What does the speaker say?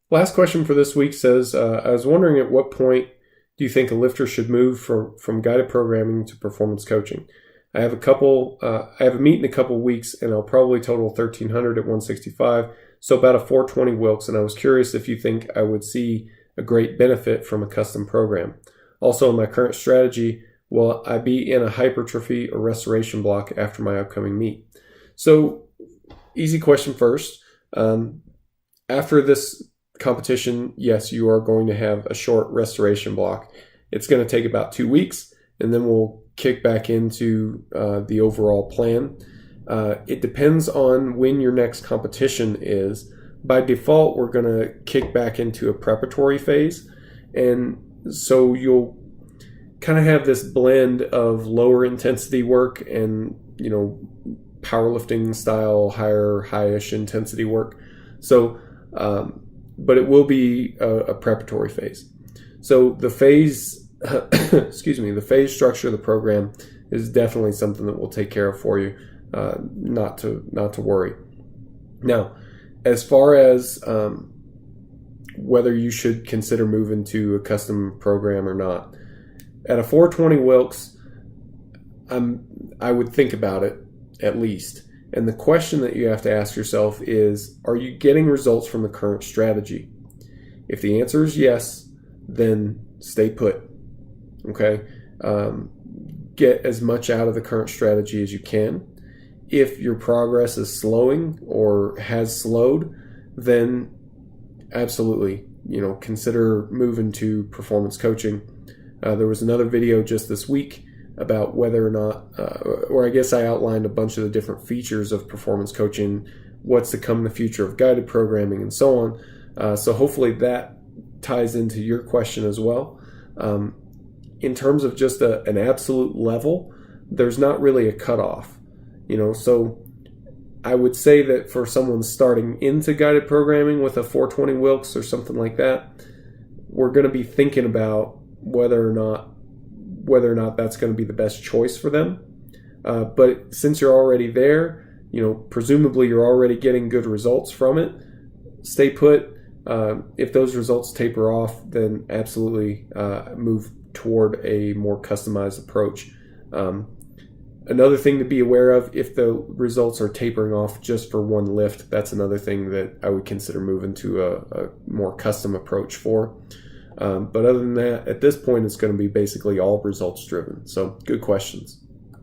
Last question for this week says, I was wondering at what point do you think a lifter should move from guided programming to performance coaching? I have a meet in a couple weeks, and I'll probably total 1,300 at 165, so about a 420 Wilks, and I was curious if you think I would see a great benefit from a custom program. Also, in my current strategy, will I be in a hypertrophy or restoration block after my upcoming meet? So, easy question first. After this competition, yes, you are going to have a short restoration block. It's going to take about 2 weeks, and then we'll kick back into the overall plan. It depends on when your next competition is. By default, we're going to kick back into a preparatory phase, and so you'll kind of have this blend of lower intensity work and powerlifting style high-ish intensity work. So but it will be a preparatory phase. So the phase, the phase structure of the program is definitely something that we'll take care of for you. Not to worry. Now, as far as whether you should consider moving to a custom program or not, at a 420 Wilks, I would think about it at least. And the question that you have to ask yourself is, are you getting results from the current strategy? If the answer is yes, then stay put. Okay? Get as much out of the current strategy as you can. If your progress is slowing or has slowed, then absolutely, consider moving to performance coaching. There was another video just this week about whether or not, or I guess I outlined a bunch of the different features of performance coaching, what's to come in the future of guided programming, and so on. So hopefully that ties into your question as well. In terms of just an absolute level, there's not really a cutoff, so I would say that for someone starting into guided programming with a 420 Wilks or something like that, we're going to be thinking about whether or not that's going to be the best choice for them. But since you're already there, presumably you're already getting good results from it, stay put. If those results taper off, then absolutely move toward a more customized approach. Another thing to be aware of, if the results are tapering off just for one lift, that's another thing that I would consider moving to a more custom approach for. But other than that, at this point, it's going to be basically all results driven. So good questions.